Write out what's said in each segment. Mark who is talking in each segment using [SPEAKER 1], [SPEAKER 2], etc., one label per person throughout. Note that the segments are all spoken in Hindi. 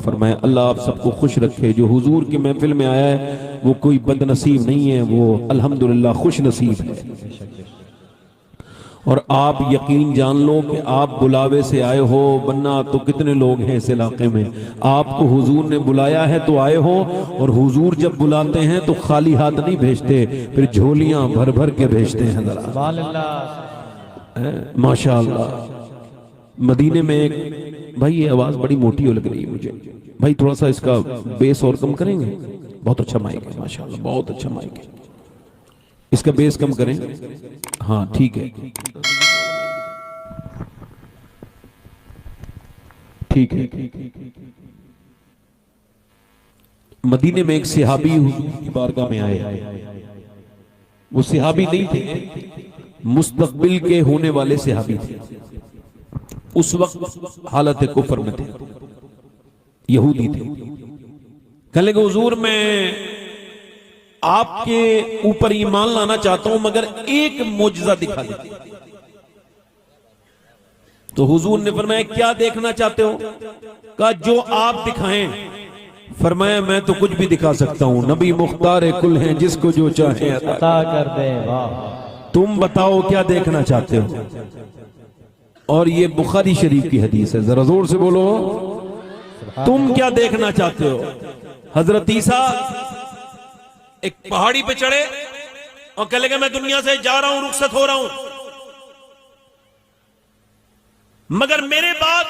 [SPEAKER 1] फरमाए। अल्लाह आप सबको खुश रखे। जो हुजूर की महफिल में आया है वो कोई बदनसीब नहीं है, वो अल्हम्दुलिल्लाह खुश नसीब है। और आप यकीन जान लो कि आप बुलावे से आए हो, वरना तो कितने लोग हैं इस इलाके में। आपको हुजूर ने बुलाया है तो आए हो, और हुजूर जब बुलाते हैं तो खाली हाथ नहीं भेजते, फिर झोलियां भर भर के भेजते हैं। माशाअल्लाह। मदीने में एक भाई, ये आवाज बड़ी मोटी हो लग रही है मुझे भाई, थोड़ा सा इसका बेस और कम करेंगे? बहुत अच्छा माइक है माशाअल्लाह, बहुत अच्छा माइक है, इसका बेस कम करें। हाँ ठीक है, ठीक है। मदीने में एक सिहाबी हुजूर की बारगाह में आए। वो सिहाबी नहीं थे, मुस्तकबिल के होने वाले सिहाबी थे। उस वक्त हालत कुफर में थे, यहूदी थे। कहने लगे हुजूर मैं आपके ऊपर ईमान लाना चाहता हूं, मगर एक मोजज़ा दिखा दीजिए। तो हुजूर ने फरमाया क्या देखना चाहते हो? कहा जो आप दिखाएं। फरमाया मैं तो कुछ भी दिखा सकता हूं, नबी मुख्तार कुल हैं, जिसको जो चाहे अता कर दे। वाह, तुम बताओ क्या देखना चाहते हो? और ये बुखारी शरीफ की हदीस है, जरा जोर से बोलो, तुम क्या देखना चाहते हो? हजरत ईसा एक पहाड़ी पे चढ़े और कह लगे मैं दुनिया से जा रहा हूं, रुखसत हो रहा हूं, मगर मेरे बाद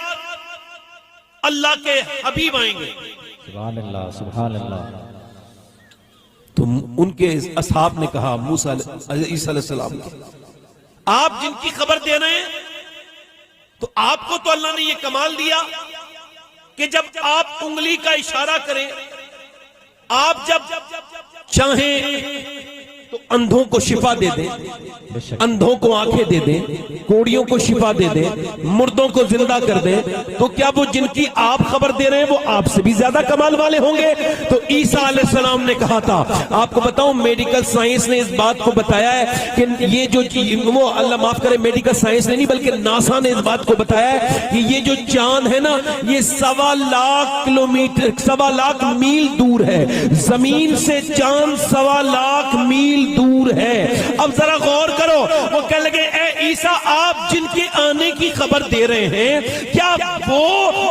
[SPEAKER 1] अल्लाह के हबीब आएंगे। सुभान अल्लाह, सुभान अल्लाह। तो उनके असहाब ने कहा मूसा ईसा अलैहिस्सलाम को, आप जिनकी खबर दे रहे हैं, तो आपको तो अल्लाह ने यह कमाल दिया कि जब आप उंगली का इशारा करें, आप जब चाहें तो अंधों को शिफा दे दे, अंधों को आंखें दे दे, कोड़ियों को शिफा दे दे, मुर्दों को जिंदा कर दे, तो क्या वो जिनकी आप खबर दे रहे हैं वो आपसे भी ज्यादा कमाल वाले होंगे? तो ईसा अलैहिस्सलाम ने कहा था, आपको बताऊं मेडिकल साइंस ने इस बात को बताया है कि ये जो वो अल्लाह माफ करे, मेडिकल साइंस ने नहीं बल्कि नासा ने इस बात को बताया है कि ये जो चांद है ना, ये 1.25 लाख किलोमीटर, 1.25 लाख मील दूर है। जमीन से चांद 1.25 लाख मील दूर है। अब जरा गौर करो, वो कह लगे ए ईसा आप जिनके आने की खबर दे रहे हैं, क्या वो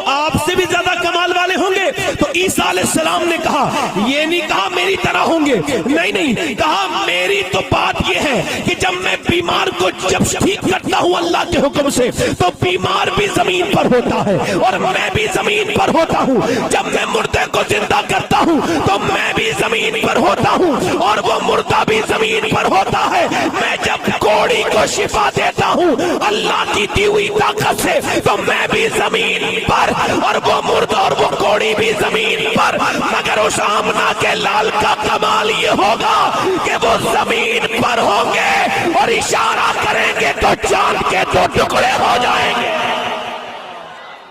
[SPEAKER 1] आपसे भी ज्यादा कमाल वाले होंगे? तो ईसा अलैहिस्सलाम ने कहा, ये नहीं कहा मेरी तरह होंगे, नहीं नहीं, कहा मेरी तो बात ये है कि जब मैं बीमार को जब ठीक करता हूं अल्लाह के हुक्म से, तो बीमार भी जमीन पर होता है और मैं भी जमीन पर होता हूं। जब मैं मुर्दे को जिंदा करता हूं तो मैं भी जमीन पर होता हूं और वो मुर्दा भी जमीन पर होता है। मैं जब कोड़ी को शिफा देता हूँ अल्लाह की दी हुई ताकत से, तो मैं भी जमीन पर और वो मुर्दा और वो कोड़ी भी जमीन पर। मगर उस आमना के लाल का कमाल ये होगा कि वो जमीन पर होंगे और इशारा करेंगे तो चांद के 2 टुकड़े हो जाएंगे।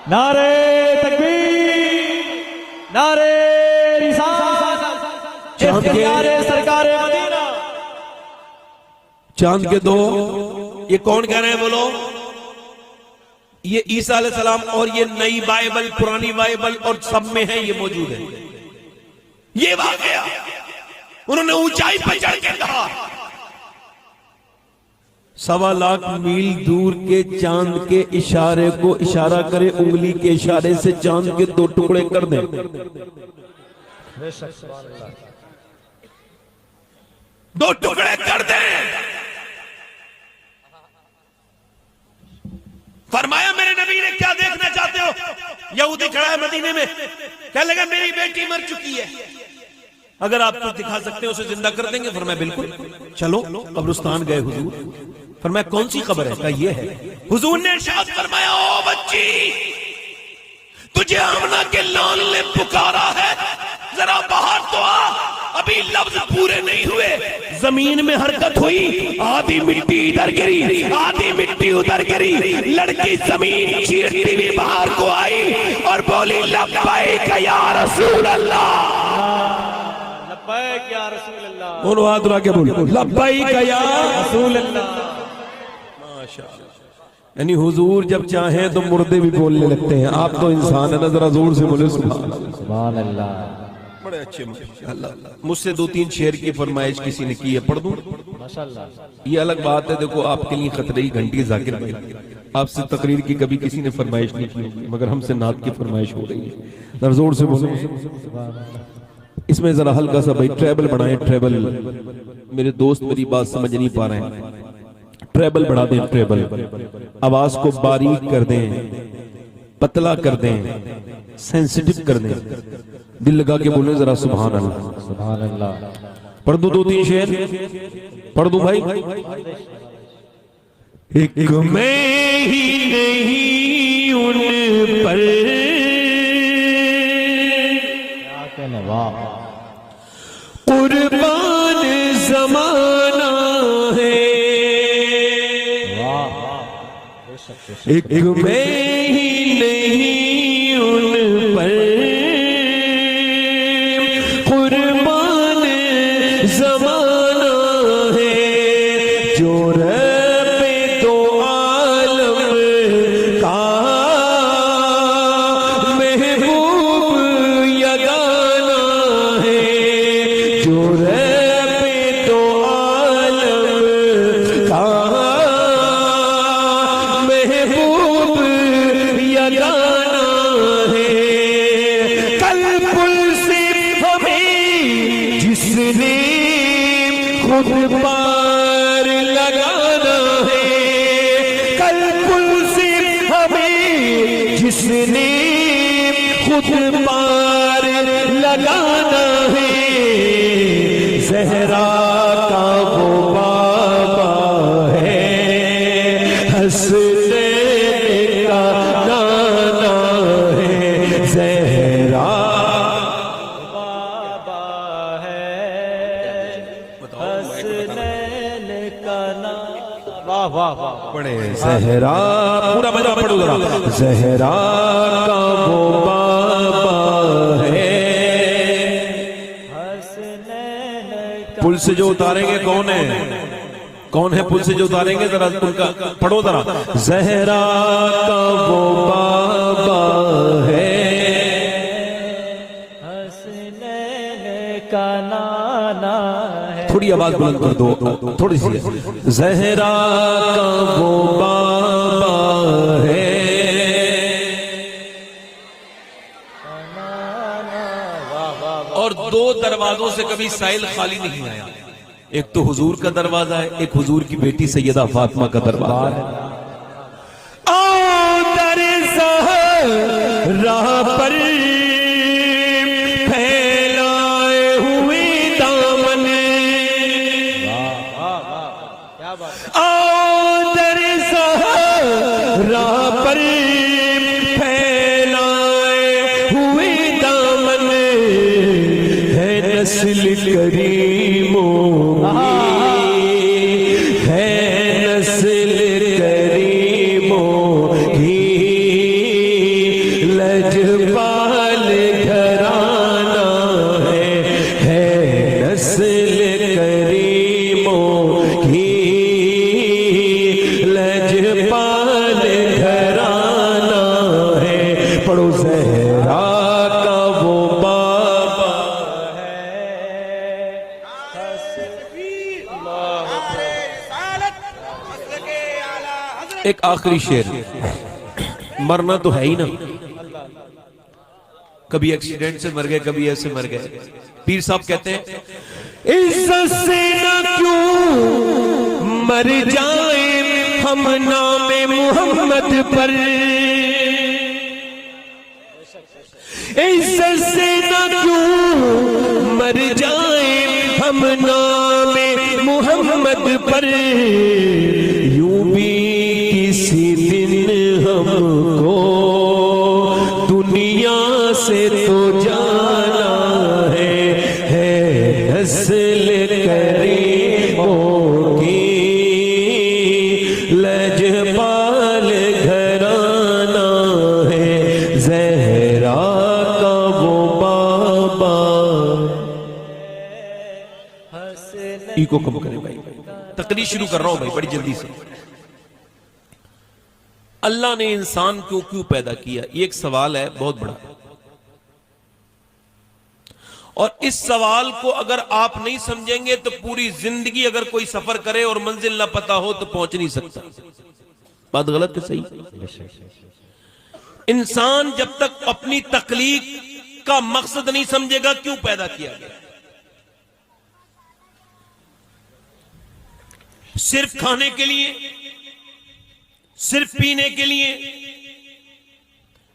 [SPEAKER 2] नारे तकबीर, नारे रिसालत, सरकारे मदीना।
[SPEAKER 1] चांद के 2, ये कौन कह रहे हैं बोलो? ये ईसा अलैहिस्सलाम, और ये नई बाइबल, पुरानी बाइबल और सब में है, ये मौजूद है। ये वाकया उन्होंने ऊंचाई पर चढ़ के कहा, 1.25 लाख मील दूर के चांद के इशारे को इशारा करे, उंगली के इशारे से चांद के 2 टुकड़े कर दे। 2 टुकड़े कर दे। फरमाया मेरे नबी ने क्या देखना चाहते हो? यहूदी खड़ा है मदीने में, कह लगा मेरी बेटी मर चुकी है, अगर आप कुछ दिखा सकते हो उसे जिंदा कर देंगे। फरमाया बिल्कुल, चलो। कब्रिस्तान गए हुजूर, फरमाया कौन सी खबर है? कहा ये है। हुजूर ने इरशाद फरमाया, ओ बच्ची, तुझे आमना के लाल ने पुकारा है, जरा बाहर तो आ। अभी लफ्ज पूरे नहीं हुए, जमीन में हरकत हुई, आधी मिट्टी इधर गिरी, आधी मिट्टी उधर गिरी। लड़की जमीन चीरती हुई बाहर को आई और बोली, लब्बैक या रसूल अल्लाह,
[SPEAKER 2] लब्बैक या रसूल अल्लाह।
[SPEAKER 1] बोलो हाथ उठा के बोलो, लब्बैक या रसूल अल्लाह। माशाअल्लाह। यानी हुजूर जब चाहें तो मुर्दे भी बोलने लगते हैं। आप तो इंसान है ना, जरा जोर से बोले सुभान अल्लाह। बड़े अच्छे अल्लाह। मुझसे 2-3 शेर की फरमाइश किसी ने की है, पढ़ दूं? माशाअल्लाह। ये अलग बात है, देखो आपके लिए खतरे की घंटी जाकिर भाई, आपसे तकरीर की कभी किसी ने फरमाइश नहीं की, मगर हमसे नात की फरमाइश हो रही है। जरा जोर से बोले। इसमें जरा हल्का सा भाई ट्रेबल बढ़ाएं, ट्रेबल। मेरे दोस्त मेरी बात समझ नहीं पा रहे हैं, ट्रेबल बढ़ा दें, ट्रेबल। आवाज को बारीक कर दें, पतला कर दें, सेंसिटिव कर दें, दिल लगा के बोले जरा सुभान अल्लाह, सुभान अल्लाह। पढ़ दूं 2-3 शेर? पढ़ दूं भाई? एक मैं ही नहीं उन पर कुर्बान ज़माना है, एक मैं ही नहीं उन पर कुर्बान ज़माना है, जो रब्बे दो आलम का महबूब यगाना है, जो रब्बे दो आलम का महबूब यगाना है। कल पुल से हमें जिसने खुद पार लगाना है, कल पुल से हमें जिसने खुद पार लगाना है, ज़हरा का वो बाबा है, हसनैन का नाना है, ज़हरा
[SPEAKER 2] बाबा है, हसनैन का नाम। वाह वाह वाह।
[SPEAKER 1] बड़े ज़हरा, पूरा मजा पढ़ो जरा। ज़हरा का वो बाबा है,
[SPEAKER 2] हसनैन का।
[SPEAKER 1] पुल से जो उतारेंगे कौन है? कौन है पुल से जो उतारेंगे? जरा उनका पढ़ो जरा। ज़हरा का वो बाबा है,
[SPEAKER 2] हसनैन का नाना है।
[SPEAKER 1] थोड़ी आवाज बुलंद कर दो, थोड़ी सी। ज़हरा का वो बाबा है, और 2 दरवाजों से कभी साइल खाली नहीं आया। एक तो हुजूर का दरवाजा है, एक हुजूर की बेटी सैयदा फातिमा का दरवाजा है। आओ दर ज़हरा पर फैलाए हुए दामन, आओ दर ज़हरा पर फैलाए हुए दामन, है नस्ल करीमों की, है नस्ल करीमों की, लजपाल घराना है नस्ल करीमों की, लजपाल घराना है। पढ़ो ज़हरा का वो बाबा एक आखिरी शेर। मरना तो है ही ना, कभी एक्सीडेंट से मर गए, कभी ऐसे मर गए। पीर साहब कहते हैं इज्जत से ना क्यों मर जाए हम नामे मोहम्मद पर, इज्जत से ना क्यों मर जाए हम नामे मोहम्मद पर, यूं भी किसी दिन हमको दुनिया से तो जाना है नस्ल करीमों की, लजपाल घराना है, ज़हरा का वो बाबा। ई को कम करे भाई, तकरीर शुरू कर रहा हूं भाई बड़ी जल्दी से। अल्लाह ने इंसान को क्यों पैदा किया, ये एक सवाल है बहुत बड़ा। और इस सवाल को अगर आप नहीं समझेंगे तो पूरी जिंदगी अगर कोई सफर करे और मंजिल ना पता हो तो पहुंच नहीं सकता। बात गलत है सही? इंसान जब तक अपनी तख्लीक का मकसद नहीं समझेगा क्यों पैदा किया गया, सिर्फ खाने के लिए, सिर्फ पीने के लिए।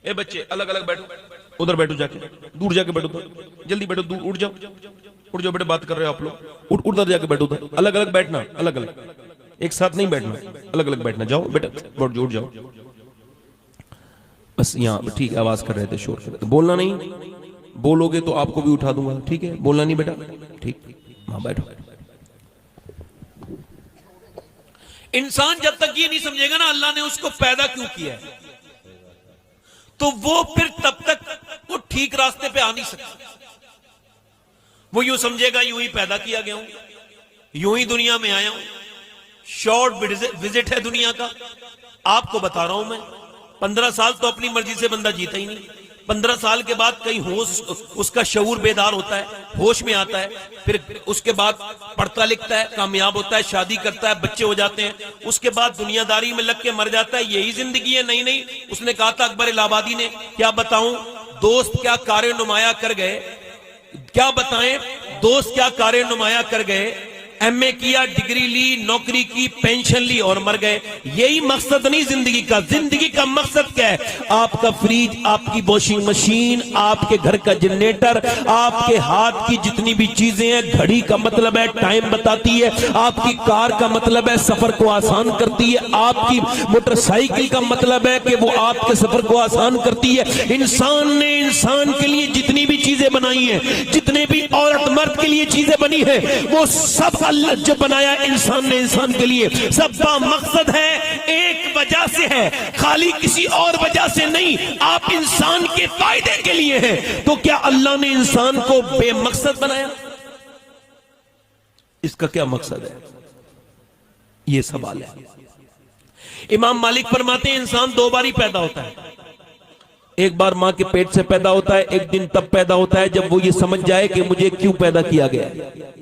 [SPEAKER 1] ए बच्चे अलग अलग बैठो, उधर बैठो, जाके दूर जाके बैठो, जल्दी बैठो, दूर उठ जाओ, उठ जाओ बेटे, बात कर रहे हो आप लोग, उधर जाके बैठो, उधर अलग अलग बैठना, अलग अलग, एक साथ नहीं बैठना, अलग अलग बैठना। जाओ बेटा, उठ जाओ, बस यहाँ ठीक है। आवाज कर रहे थे, शोर कर रहे थे, बोलना नहीं, बोलोगे तो आपको भी उठा दूंगा, ठीक है? बोलना नहीं बेटा, ठीक, हाँ बैठो। इंसान जब तक ये नहीं समझेगा ना अल्लाह ने उसको पैदा क्यों किया है, तो वो फिर तब तक वो ठीक रास्ते पे आ नहीं सकता। वो यूं समझेगा यूं ही पैदा किया गया हूं, यूं ही दुनिया में आया हूं, शॉर्ट विजिट है दुनिया का। आपको बता रहा हूं मैं, 15 साल तो अपनी मर्जी से बंदा जीता ही नहीं। 15 साल के बाद कहीं होश, उसका शऊर बेदार होता है, होश में आता है, फिर उसके बाद पढ़ता लिखता है, कामयाब होता है, शादी करता है, बच्चे हो जाते हैं, उसके बाद दुनियादारी में लग के मर जाता है। यही जिंदगी है? नहीं नहीं, उसने कहा था अकबर इलाहाबादी ने, क्या बताऊं दोस्त क्या कार्य नुमाया कर गए, क्या बताएं दोस्त क्या कार्य नुमाया कर गए, एमए किया, डिग्री ली, नौकरी की, पेंशन ली और मर गए। यही मकसद नहीं जिंदगी का। जिंदगी का मकसद क्या है? आपका फ्रिज, आपकी वॉशिंग मशीन, आपके घर का जनरेटर, आपके हाथ की जितनी भी चीजें हैं, घड़ी का मतलब है टाइम बताती है, आपकी कार का मतलब है सफर को आसान करती है, आपकी मोटरसाइकिल का मतलब है कि वो आपके सफर को आसान करती है। इंसान ने इंसान के लिए जितनी भी चीजें बनाई हैं, जितने भी औरत मर्द के लिए चीजें बनी है, वो सब अल्लाह जो बनाया इंसान ने इंसान के लिए, सब मकसद है, एक वजह से है, खाली किसी और वजह से नहीं, आप इंसान के फायदे के लिए है। तो क्या अल्लाह ने इंसान को बेमकसद बनाया? इसका क्या मकसद है? यह सवाल है। इमाम मालिक फरमाते हैं इंसान 2 बार ही पैदा होता है। एक बार मां के पेट से पैदा होता है, एक दिन तब पैदा होता है जब वो ये समझ जाए कि मुझे क्यों पैदा किया गया है।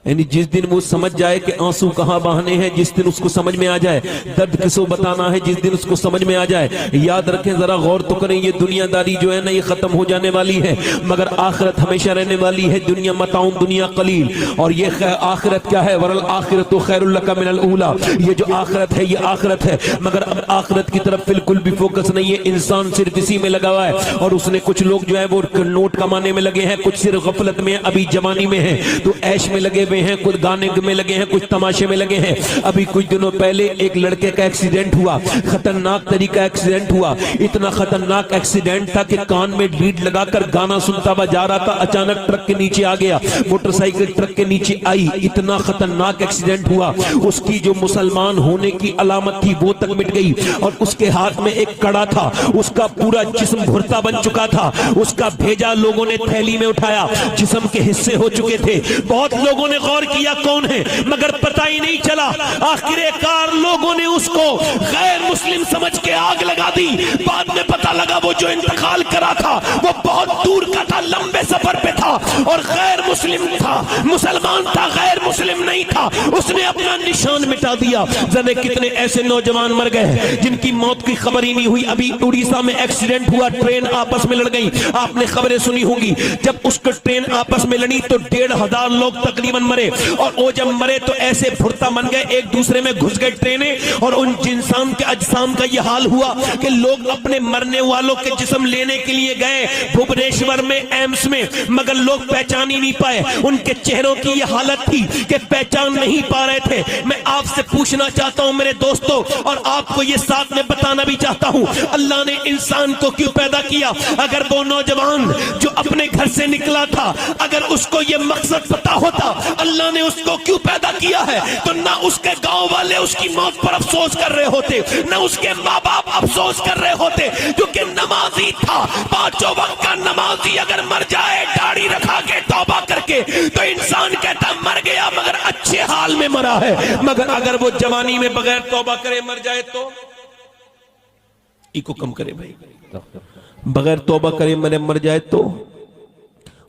[SPEAKER 1] यानी जिस दिन वो समझ जाए कि आंसू कहां बहाने हैं, जिस दिन उसको समझ में आ जाए दर्द किसको बताना है, जिस दिन उसको समझ में आ जाए। याद रखें, जरा गौर तो करें, ये दुनियादारी जो है ना ये खत्म हो जाने वाली है, मगर आखिरत हमेशा रहने वाली है। दुनिया मताउन दुनिया कलील, और ये आखिरत क्या है? वरल आखिरतु खैरुल लका मिनल ऊला। ये जो आखिरत है ये आखिरत है, मगर अब आखिरत की तरफ बिल्कुल भी फोकस नहीं है। इंसान सिर्फ इसी में लगा हुआ है, और उसने कुछ लोग जो है वो नोट कमाने में लगे हैं, कुछ सिर्फ गफलत में अभी जवानी में है तो ऐश में लगे हुए हैं, कुछ गाने में लगे हैं, कुछ तमाशे में लगे हैं। अभी कुछ दिनों पहले एक लड़के का एक्सीडेंट हुआ, खतरनाक तरीका एक्सीडेंट हुआ। इतना खतरनाक एक्सीडेंट था कि कान में लीड लगाकर गाना सुनता हुआ जा रहा था, अचानक ट्रक के नीचे आ गया, मोटरसाइकिल ट्रक के नीचे आई। इतना खतरनाक एक्सीडेंट हुआ, उसकी जो मुसलमान होने की अलामत थी वो तक मिट गई, और उसके हाथ में एक कड़ा था, उसका पूरा जिस्म भुरता बन चुका था। उसका भेजा लोगों ने थैली में उठाया, जिस्म के हिस्से हो चुके थे। बहुत लोगों ने गौर किया कौन है, मगर पता ही नहीं चला। आखिरकार लोगों ने उसको गैर मुस्लिम समझ के आग लगा दी। बाद में पता लगा वो जो इंतकाल करा था वो बहुत दूर का था, लंबे सफर पे था, और गैर मुस्लिम था, मुसलमान था, गैर मुस्लिम नहीं था। उसने अपना निशान मिटा दिया। जाने कितने ऐसे नौजवान मर गए जिनकी मौत की खबर ही नहीं हुई। अभी उड़ीसा में एक्सीडेंट हुआ, ट्रेन आपस में लड़ गई, आपने खबरें सुनी होंगी। जब उसको ट्रेन आपस में लड़ी तो 1,500 लोग तकरीबन मरे, और वो जब मरे तो ऐसे फुर्ता बन गए, एक दूसरे में घुस गए ट्रेनें, और उन इंसान के अजसाम का यह हाल हुआ कि लोग अपने मरने वालों के जिस्म लेने के लिए गए भुवनेश्वर में, एम्स में, मगर लोग पहचान ही नहीं पाए। उनके चेहरों की यह हालत थी कि पहचान नहीं पा रहे थे। मैं आपसे पूछना चाहता हूं मेरे दोस्तों, और आपको यह साथ में बताना भी चाहता हूं, अल्लाह ने इंसान को क्यों पैदा किया? अगर वो नौजवान जो अपने घर से निकला था, अगर उसको यह मकसद पता होता अल्लाह ने उसको क्यों पैदा किया है, तो ना उसके गांव वाले उसकी मौत पर अफसोस कर रहे होते, ना उसके माँ बाप अफसोस कर रहे होते, क्योंकि नमाजी था। 5 वक्त का नमाजी अगर मर जाए दाढ़ी रखा के तौबा करके, तो इंसान कहता मर गया मगर अच्छा अच्छे हाल में मरा है, मगर अगर वो जवानी में बगैर तौबा करे मर जाए तो इको कम करे भाई, बगैर तौबा करे मर जाए तो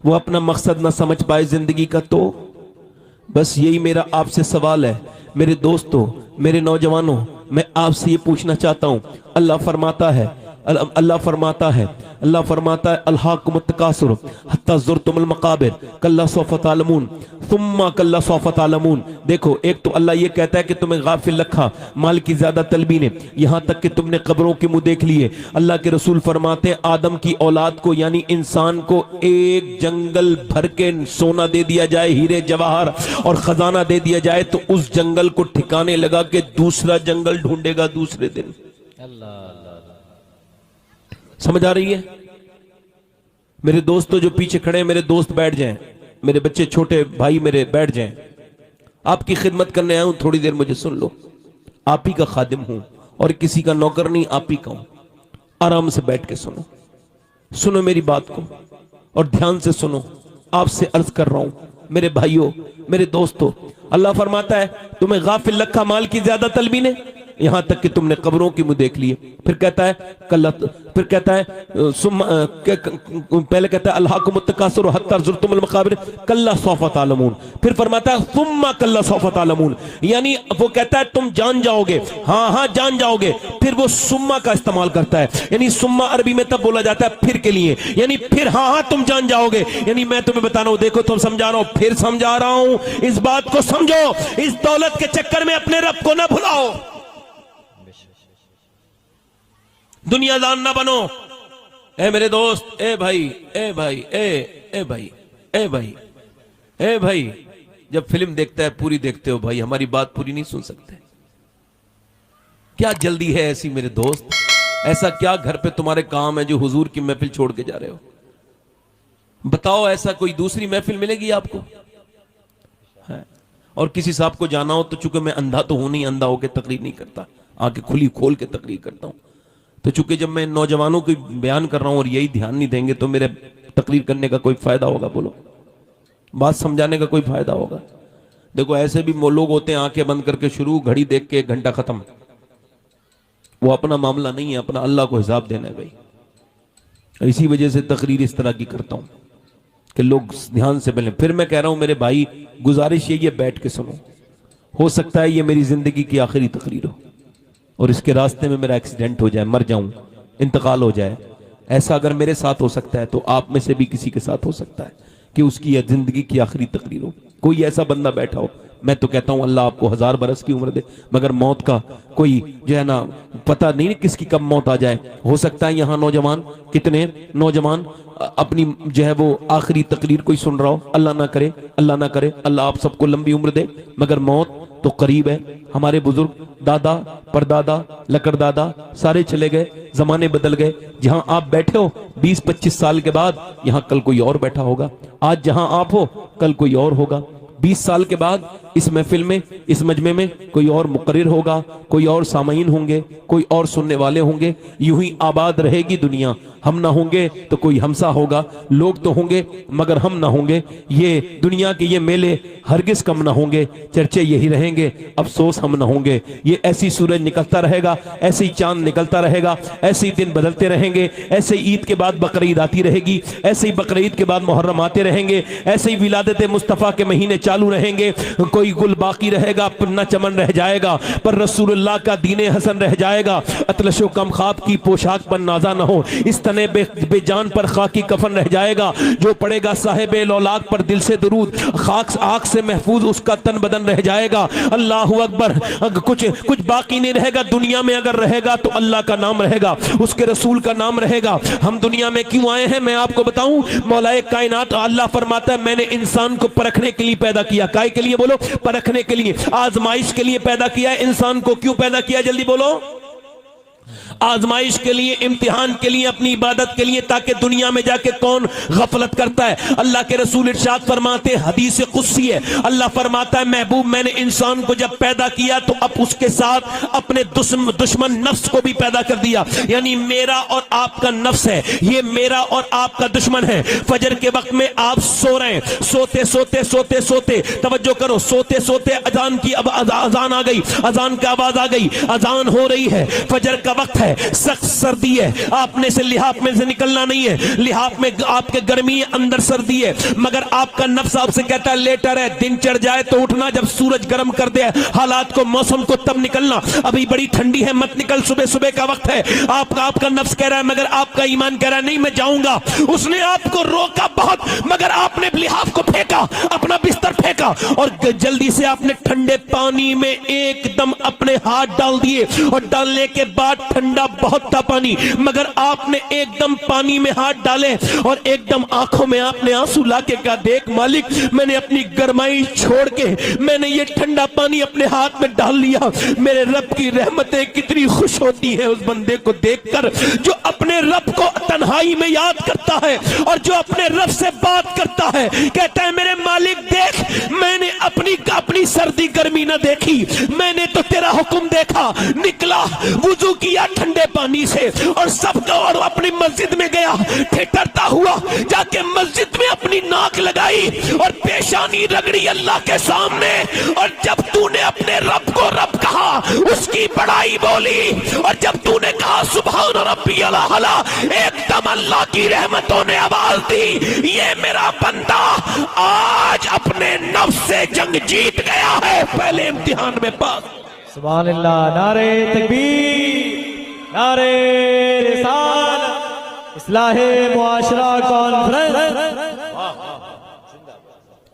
[SPEAKER 1] वो अपना मकसद ना समझ पाए जिंदगी का। तो बस यही मेरा आपसे सवाल है मेरे दोस्तों, मेरे नौजवानों, मैं आपसे ये पूछना चाहता हूं। अल्लाह फरमाता है अल्हाकुमुत तकासुर हत्ता ज़ुरतुमुल मकाबिर कल्ला सौफ़ तालमून सुम्मा कल्ला सौफ़ तालमून। देखो, एक तो अल्लाह ये कहता है कि तुम्हें गाफिल रखा माल की ज्यादा तलबी ने, यहां तक कि तुमने कब्रों के मुंह देख लिए। अल्लाह के रसूल फरमाते हैं आदम की औलाद को यानी इंसान को एक जंगल भर के सोना दे दिया जाए, हीरे जवाहर और खजाना दे दिया जाए, तो उस जंगल को ठिकाने लगा के दूसरा जंगल ढूंढेगा दूसरे दिन। समझ आ रही है? मेरे दोस्तों जो पीछे खड़े हैं, मेरे दोस्त बैठ जाएं, मेरे बच्चे छोटे भाई मेरे बैठ जाएं, आपकी खिदमत करने आया हूं, थोड़ी देर मुझे सुन लो। आप ही का खादिम हूं और किसी का नौकर नहीं, आप ही का हूं। आराम से बैठ के सुनो, सुनो मेरी बात को और ध्यान से सुनो। आपसे अर्ज कर रहा हूं मेरे भाइयों, मेरे दोस्तों, अल्लाह फरमाता है तुम्हें गाफिल रखा माल की ज्यादा तलबी ने, यहां तक कि तुमने कब्रों की मुंह देख लिए। फिर कहता है पहले कहता है अल्हाकुमुत तकासुर हत्ता ज़ुरतुमुल मकाबिर कल्ला सौफ़ तालमून, फिर फरमाता है सुम्मा कल्ला सौफ़ तालमून, यानी वो कहता है तुम जान जाओगे, हाँ जान जाओगे। फिर वो सुम्मा का इस्तेमाल करता है, यानी सुम्मा अरबी में तब बोला जाता है फिर के लिए, यानी फिर हाँ तुम जान जाओगे, यानी मैं तुम्हें बता रहा हूं, देखो तुम समझा रहा हूं, फिर समझा रहा हूं, इस बात को समझो, इस दौलत के चक्कर में अपने रब को ना भुलाओ, दुनियादार ना बनो। ए मेरे दोस्त, ए भाई, ए भाई, ए भाई, ए भाई, ए भाई, जब फिल्म देखता है पूरी देखते हो भाई, हमारी बात पूरी नहीं सुन सकते? क्या जल्दी है ऐसी मेरे दोस्त? ऐसा क्या घर पे तुम्हारे काम है जो हुजूर की महफिल छोड़ के जा रहे हो? बताओ, ऐसा कोई दूसरी महफिल मिलेगी आपको? है। और किसी साहब को जाना हो तो चूंकि मैं अंधा तो हूं नहीं, अंधा होकर तकरीर नहीं करता, आंखें खुली खोल के तकरीर करता हूं, तो चूंकि जब मैं नौजवानों को बयान कर रहा हूं और यही ध्यान नहीं देंगे तो मेरे तकरीर करने का कोई फायदा होगा? बोलो, बात समझाने का कोई फायदा होगा? देखो, ऐसे भी लोग होते हैं आंखें बंद करके शुरू, घड़ी देख के 1 घंटा खत्म। वो अपना मामला नहीं है, अपना अल्लाह को हिसाब देना है भाई। इसी वजह से तकरीर इस तरह की करता हूं कि लोग ध्यान से बोलें। फिर मैं कह रहा हूं मेरे भाई, गुजारिश यही है बैठ के सुनो। हो सकता है ये मेरी जिंदगी की आखिरी तकरीर हो और इसके रास्ते में मेरा एक्सीडेंट हो जाए, मर जाऊं, इंतकाल हो जाए। ऐसा अगर मेरे साथ हो सकता है तो आप में से भी किसी के साथ हो सकता है कि उसकी यह जिंदगी की आखिरी तकरीर हो। कोई ऐसा बंदा बैठा हो, मैं तो कहता हूं अल्लाह आपको 1000 बरस की उम्र दे, मगर मौत का कोई जो है ना पता नहीं किसकी कब मौत आ जाए। हो सकता है यहाँ नौजवान, कितने नौजवान अपनी जो है वो आखिरी तकरीर कोई सुन रहा हो, अल्लाह ना करे, अल्लाह ना करे, अल्लाह आप सबको लंबी उम्र दे, मगर मौत तो करीब है। हमारे बुजुर्ग, दादा, परदादा, लकड़दादा सारे चले गए, जमाने बदल गए। जहां आप बैठे हो 20-25 साल के बाद यहां कल कोई और बैठा होगा। आज जहां आप हो कल कोई और होगा। 20 साल के बाद इस महफिल में, इस मजमे में कोई और मुकर्रिर होगा, कोई और सामईन होंगे, कोई और सुनने वाले होंगे। यूं ही आबाद रहेगी दुनिया। हम ना होंगे तो कोई हमसा होगा, लोग तो होंगे मगर हम ना होंगे। ये दुनिया के ये मेले हरगिज कम ना होंगे, चर्चे यही रहेंगे, अफसोस हम ना होंगे। ये ऐसी सूरज निकलता रहेगा, ऐसे ही चांद निकलता रहेगा, ऐसे ही दिन बदलते रहेंगे, ऐसे ही ईद के बाद बकरीद आती रहेगी, ऐसे ही बकरीद के बाद मुहर्रम आते रहेंगे, ऐसे ही विलादत मुस्तफ़ा के महीने चालू रहेंगे। कोई गुल बाकी रहेगा, पन्ना चमन रह जाएगा, पर रसूलुल्लाह का दीने हसन रह जाएगा। अतलशो कम ख्वाब की पोशाक पर नाजा न हो, इस तने बेजान पर खाकी कफन रह जाएगा। जो पड़ेगा साहिबे लौलाक पर दिल से दुरूद, खाक आग से महफूज उसका तन बदन रह जाएगा। अल्लाहु अकबर। कुछ बाकी नहीं रहेगा दुनिया में, अगर रहेगा तो अल्लाह का नाम रहेगा, उसके रसूल का नाम रहेगा। हम दुनिया में क्यों आए हैं मैं आपको बताऊं। मौलाए कायनात अल्लाह फरमाता है मैंने इंसान को परखने के लिए पैदा किया। काय के लिए बोलो? परखने के लिए, आजमाइश के लिए पैदा किया। इंसान को क्यों पैदा किया? जल्दी बोलो। आजमाइश के लिए, इम्तिहान के लिए, अपनी इबादत के लिए, ताकि दुनिया में जाके कौन गफलत करता है। अल्लाह के रसूल इरशाद फरमाते, हदीस कुद्सी है, अल्लाह फरमाता है महबूब मैंने इंसान को जब पैदा किया तो अब उसके साथ अपने दुश्मन नफ्स को भी पैदा कर दिया। यानी मेरा और आपका नफ्स है, ये मेरा और आपका दुश्मन है। फजर के वक्त में आप सो रहे हैं, सोते सोते सोते सोते, तवज्जो करो, सोते सोते अजान की अब अजान आ गई, अजान की आवाज आ गई, अजान हो रही है, फजर का वक्त है, सख्त सर्दी है, आपने से लिहाफ में से निकलना नहीं है, लिहाफ में आपके गर्मी है, अंदर सर्दी है, मगर आपका नफ्स आपसे कहता है लेटर है, दिन चढ़ जाए तो उठना, जब सूरज गर्म कर दे हालात को, मौसम को, तब निकलना, अभी बड़ी ठंडी है मत निकल, सुबह सुबह का वक्त है। आपका नफ्स कह रहा है, मगर आपका ईमान कह रहा है नहीं मैं जाऊंगा। उसने आपको रोका बहुत, मगर आपने लिहाफ को फेंका, अपना बिस्तर फेंका और जल्दी से आपने ठंडे पानी में एकदम अपने हाथ डाल दिए, और डालने के बाद ठंडा बहुत था पानी, मगर आपने एकदम पानी में हाथ डाले और एकदम आंखों में आपने आंसू लाके कहा, देख मालिक मैंने अपनी गरमाई छोड़ के मैंने ये ठंडा पानी अपने हाथ में डाल लिया। मेरे रब की रहमतें कितनी खुश होती है उस बंदे को देखकर जो अपने रब को तन्हाई में याद करता है और जो अपने रब से बात करता है, कहता है मेरे मालिक देख मैंने अपनी सर्दी गर्मी ना देखी, मैंने तो तेरा हुक्म देखा, निकला, वुजू किया ठंडे पानी से और सबका, और अपनी मस्जिद में गया, ठिठुरता हुआ जाके मस्जिद में अपनी नाक लगाई और पेशानी रगड़ी अल्लाह के सामने, और जब तूने अपने रब को रब कहा उसकी बड़ाई बोली, और जब तूने कहा सुभान रब्बियल आला, एकदम अल्लाह की रहमतों ने आवाज दी, ये मेरा बंदा आज अपने नफ्स से जंग जीत गया है, पहले इम्तिहान में पास।
[SPEAKER 2] सुभान अल्लाह, नारे तकबीर, नारे रिसालत, इस्लाहे मुआशरा कॉन्फ्रेंस।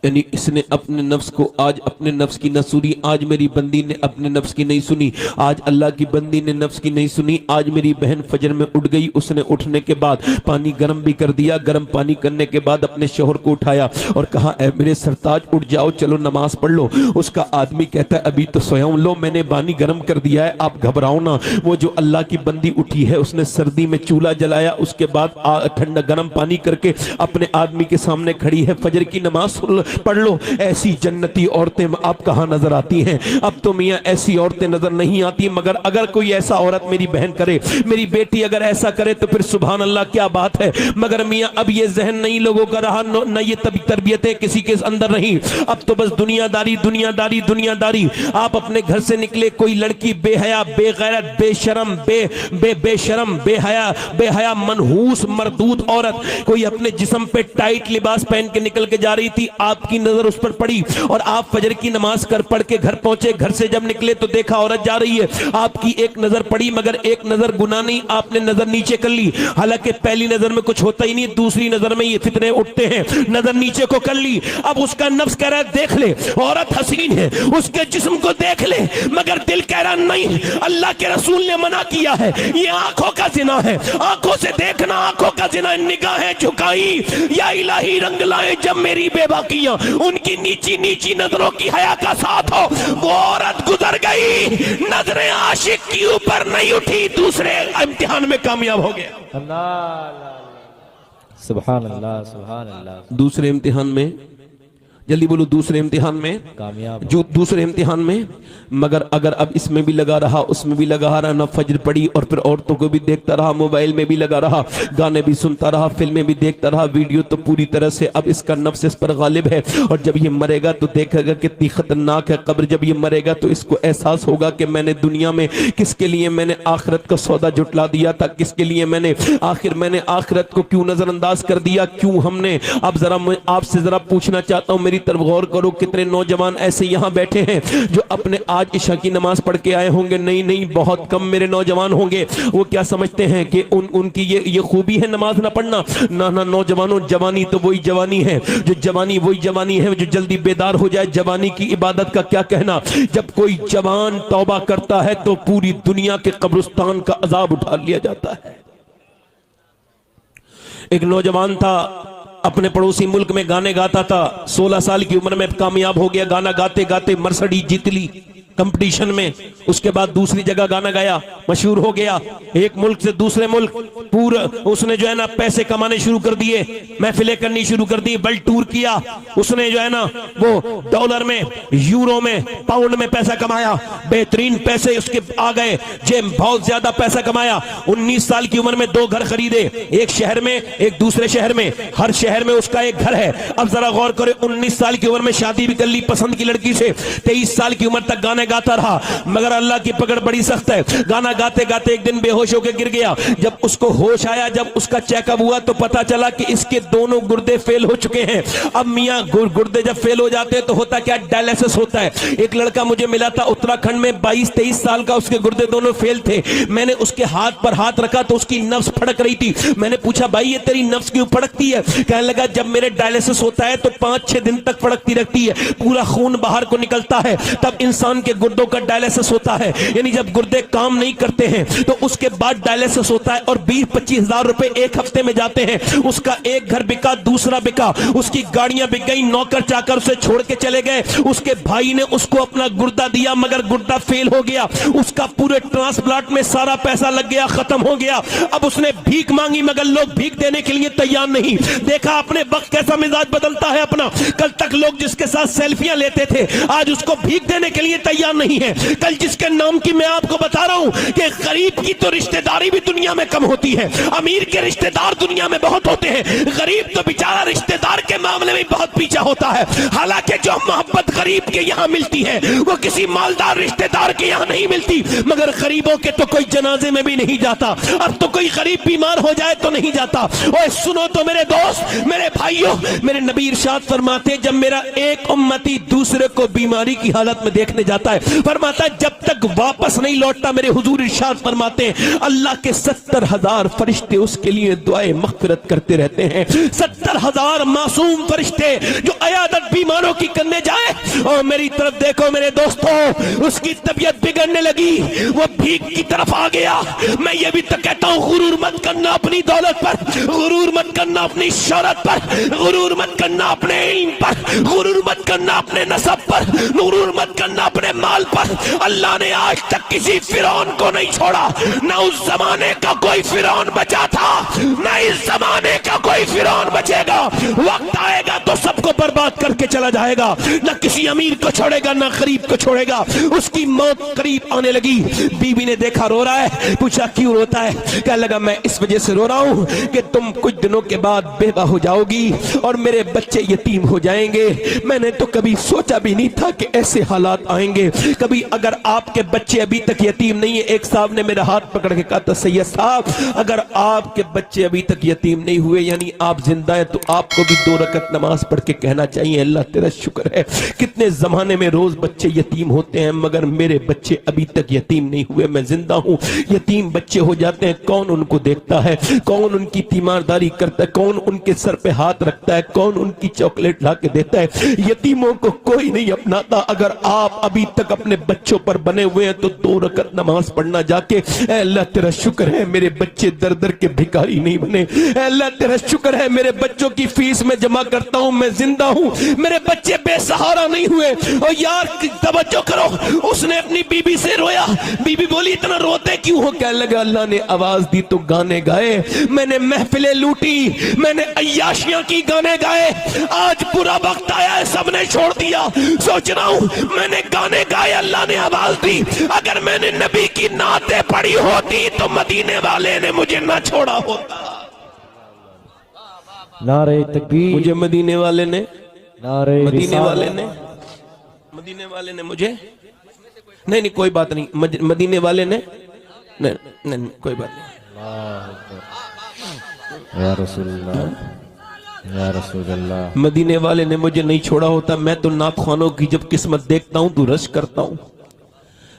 [SPEAKER 1] यानी इसने अपने नफ्स को, आज अपने नफ्स की न सुनी, आज मेरी बंदी ने अपने नफ्स की नहीं सुनी, आज अल्लाह की बंदी ने नफ्स की नहीं सुनी। आज मेरी बहन फजर में उठ गई, उसने उठने के बाद पानी गर्म भी कर दिया, गर्म पानी करने के बाद अपने शोहर को उठाया और कहा ऐ मेरे सरताज उठ जाओ, चलो नमाज पढ़ लो। उसका आदमी कहता है अभी तो सोया हूं, लो मैंने पानी गर्म कर दिया है, आप घबराओ ना। वो जो अल्लाह की बंदी उठी है उसने सर्दी में चूल्हा जलाया, उसके बाद ठंडा गर्म पानी करके अपने आदमी के सामने खड़ी है, फजर की नमाज पढ़ लो। ऐसी जन्नती औरतें आप कहां नजर आती हैं? अब तो मियां ऐसी औरतें नजर नहीं आती, मगर अगर कोई ऐसा औरत मेरी बहन करे, मेरी बेटी अगर ऐसा करे तो फिर सुभान अल्लाह क्या बात है। मगर मियां अब ये जहन नहीं लोगों का रहा, न ये तरबियतें किसी के अंदर नहीं, अब तो बस दुनियादारी दुनियादारी दुनियादारी। आप अपने घर से निकले, कोई लड़की बेहया बेगैरत बेशरम बेशरम बेहया मनहूस मरदूद औरत कोई अपने जिस्म पे टाइट लिबास पहन के निकल के जा रही थी, आपकी नजर उस पर पड़ी और आप फजर की नमाज कर पढ़ के घर पहुंचे, घर से जब निकले तो देखा औरत जा रही है, आपकी एक नजर पड़ी मगर एक नजर गुनाह नहीं, आपने नजर नीचे कर ली। हालांकि पहली नजर में कुछ होता ही नहीं, दूसरी नजर में ये फितने उठते हैं, नजर नीचे को कर ली। अब उसका नफ्स कह रहा है देख ले औरत हसीन है, उसके जिस्म को देख ले, मगर दिल कह रहा नहीं, अल्लाह के रसूल ने मना किया है, ये आंखों का जिना है, आंखों से देखना आंखों का जिना। निगाहें झुकाई या इलाही रंग लाए जब मेरी बेबाकियां, उनकी नीची नीची नजरों की हया का साथ हो। वो औरत गुजर गई, नजरें आशिक की ऊपर नहीं उठी, दूसरे इम्तिहान में कामयाब हो गया।
[SPEAKER 2] अल्लाह सुभान अल्लाह सुभान अल्लाह।
[SPEAKER 1] दूसरे इम्तिहान में, जल्दी बोलो, दूसरे इम्तिहान में
[SPEAKER 2] कामयाब,
[SPEAKER 1] जो दूसरे इम्तिहान में, मगर अगर अब इसमें भी लगा रहा उसमें भी लगा रहा, ना फजर पड़ी और फिर औरतों को भी देखता रहा, मोबाइल में भी लगा रहा, गाने भी सुनता रहा, फिल्में भी देखता रहा, वीडियो तो पूरी तरह से अब इसका नफ्स इस पर गालिब है। और जब ये मरेगा तो देखेगा कितनी खतरनाक है कब्र। जब ये मरेगा तो इसको एहसास होगा कि मैंने दुनिया में किसके लिए मैंने आखिरत का सौदा जुटला दिया था, किसके लिए मैंने आखिरत को क्यों नजरअंदाज कर दिया, क्यों हमने। अब जरा मैं आपसे जरा पूछना चाहता हूं, मेरी तरफ गौर करो, कितने नौजवान ऐसे यहां बैठे हैं जो अपने आज इशा की नमाज पढ़ के आए होंगे? नहीं, बहुत कम मेरे नौजवान होंगे। वो क्या समझते हैं कि उनकी ये खूबी है नमाज ना पढ़ना? ना नौजवानों, जवानी तो वही जवानी है, जो जवानी वही जवानी है जो जल्दी बेदार हो जाए। जवानी की इबादत का क्या कहना, जब कोई जवान तौबा करता है तो पूरी दुनिया के कब्रिस्तान का अजाब उठा लिया जाता है। एक नौजवान था, अपने पड़ोसी मुल्क में गाने गाता था, 16 साल की उम्र में कामयाब हो गया, गाना गाते गाते मर्सिडीज जीत ली। कंपटीशन में। उसके बाद दूसरी जगह गाना गाया, मशहूर हो गया। एक मुल्क से दूसरे मुल्क पूरा उसने जो है ना पैसे कमाने शुरू कर दिए, महफिलें करनी शुरू कर दी, वर्ल्ड टूर किया। उसने जो है ना वो डॉलर में, यूरो में, पाउंड में पैसा कमाया, बेहतरीन पैसे उसके आ गए, जे बहुत ज्यादा पैसा कमाया। 19 साल की उम्र में 2 घर खरीदे, एक शहर में एक दूसरे शहर में, हर शहर में उसका एक घर है। अब जरा गौर करें, 19 साल की उम्र में शादी भी कर ली पसंद की लड़की से, 23 साल की उम्र तक गाने गाता रहा, मगर अल्लाह की पकड़ बड़ी सख्त है। गाना गाते गाते एक दिन बेहोश होकर गिर गया। जब उसको होश आया, जब उसका चेकअप हुआ तो पता चला कि इसके दोनों गुर्दे फेल हो चुके हैं। अब मियां गुर्दे जब फेल हो जाते हैं तो होता क्या, डायलिसिस होता है। एक लड़का मुझे मिला था उत्तराखंड में, 22-23 साल का, उसके गुर्दे दोनों फेल थे। मैंने उसके हाथ पर हाथ रखा तो उसकी नब्ज फड़क रही थी। मैंने पूछा, भाई ये तेरी नब्ज क्यों फड़कती है? कहने लगा, जब मेरे डायलिसिस होता है तो 5-6 दिन तक फड़कती रहती है, पूरा खून बाहर को निकलता है, तब इंसान के गुर्दों का डायलिसिस होता है। यानी जब गुर्दे काम नहीं करते हैं तो उसके बाद डायलिसिस होता है, और 20-25 हजार रुपए एक हफ्ते में जाते हैं। उसका एक घर बिका, दूसरा बिका, उसकी गाड़ियां बिक गई, नौकर चाकर उसे छोड़ के चले गए। उसके भाई ने उसको अपना गुर्दा दिया मगर गुर्दा फेल हो गया। उसका पूरे ट्रांसप्लांट में सारा पैसा लग गया, खत्म हो गया। अब उसने भीख मांगी मगर लोग भीख देने के लिए तैयार नहीं। देखा अपने वक्त कैसा मिजाज बदलता है अपना। कल तक लोग जिसके साथ सेल्फियां लेते थे आज उसको भीख देने के लिए तैयार नहीं है। कल जिसके नाम की मैं आपको बता रहा हूं कि गरीब की तो रिश्तेदारी भी दुनिया में कम होती है, अमीर के रिश्तेदार दुनिया में बहुत होते हैं, गरीब तो बेचारा रिश्तेदार के मामले में बहुत पीछा होता है। हालांकि जो मोहब्बत गरीब के यहाँ मिलती है वो किसी मालदार रिश्तेदार के यहाँ नहीं मिलती। मगर गरीबों के तो कोई जनाजे में भी नहीं जाता। अब तो कोई गरीब बीमार हो जाए तो नहीं जाता। ओए सुनो तो मेरे दोस्त, मेरे भाइयों, मेरे नबी इरशाद फरमाते, जब मेरा एक उम्मती दूसरे को बीमारी की हालत में देखने जाता है, फरमाता है जब तक वापस नहीं लौटता, मेरे हुजूर इरशाद फरमाते हैं अल्लाह के 70,000 फरिश्ते उसके लिए दुआए मग़फ़िरत करते रहते हैं। 70,000 मासूम फरिश्ते जो अयादत बीमारों की करने जाए। और मेरी तरफ देखो मेरे दोस्तों, उसकी तबीयत बिगड़ने लगी, वो भीख की तरफ आ गया। मैं ये भी तो कहता हूँ, गुरूर मत करना अपनी दौलत पर, गुरूर मत करना अपनी शोहरत पर, गुरूर मत करना अपने इल्म पर, गुरूर मत करना अपने नसब पर, गुरूर मत करना अपने माल पर। अल्लाह ने आज तक किसी फिरौन को नहीं छोड़ा, न उस जमाने का कोई फिरौन बचा था, न इस जमाने का कोई फिरौन बचेगा। वक्त आएगा तो सबको बर्बाद करके चला जाएगा, न किसी अमीर को छोड़ेगा न गरीब को छोड़ेगा। उसकी मौत करीब आने लगी। बीवी ने देखा रो रहा है, पूछा क्यों रोता है? कहने लगा, मैं इस वजह से रो रहा हूं कि तुम कुछ दिनों के बाद बेवा हो जाओगी और मेरे बच्चे यतीम हो जाएंगे। मैंने तो कभी सोचा भी नहीं था कि ऐसे हालात आएंगे। कभी अगर आपके बच्चे अभी तक यतीम नहीं है, एक साहब ने मेरा हाथ पकड़ के कहा था, सैयद साहब अगर आपके बच्चे अभी तक यतीम नहीं हुए यानी आप जिंदा है तो आपको भी 2 रकत नमाज पढ़ के कहना चाहिए, अल्लाह तेरा शुक्र है कितने जमाने में रोज बच्चे यतीम होते हैं मगर मेरे बच्चे अभी तक यतीम नहीं हुए, मैं जिंदा हूं। यतीम बच्चे हो जाते हैं, कौन उनको देखता है, कौन उनकी तीमारदारी करता है, कौन उनके सर पे हाथ रखता है, कौन उनकी चॉकलेट ला के देता है? यतीमों को कोई नहीं अपनाता। अगर आप अभी तक अपने बच्चों पर बने हुए हैं तो 2 रकत नमाज पढ़ना जाके, अल्लाह तेरा शुक्र है मेरे बच्चे दर दर के भिखारी नहीं बने, अल्लाह तेरा शुक्र है मेरे बच्चों की फीस में जमा करता हूं, मैं जिंदा हूं, मेरे बच्चे बेसहारा नहीं हुए। और यार तवज्जो करो, उसने अपनी बीबी से रोया। बीबी बोली इतना रोते क्यों हो? कहने लगा अल्लाह ने आवाज दी तो गाने गाए, मैंने महफिलें लूटी, मैंने अय्याशियां की, गाने गाए। आज बुरा वक्त आया है, सबने छोड़ दिया। सोच रहा हूं मैंने गाने गाए, अल्लाह ने आवाज दी। अगर मैंने नबी की नाते पढ़ी होती तो मदीने वाले ने मुझे ना छोड़ा होता।
[SPEAKER 2] नारे तकबीर,
[SPEAKER 1] मुझे मदीने वाले ने,
[SPEAKER 2] नारे
[SPEAKER 1] मदीने वाले ने मुझे, नहीं नहीं कोई बात नहीं, मदीने वाले ने, नहीं नहीं, नहीं कोई बात नहीं,
[SPEAKER 2] या रसूलल्लाह, या रसूलल्लाह,
[SPEAKER 1] मदीने वाले ने मुझे नहीं छोड़ा होता। मैं तो नातख्वानों की जब किस्मत देखता हूं तो रश करता हूं।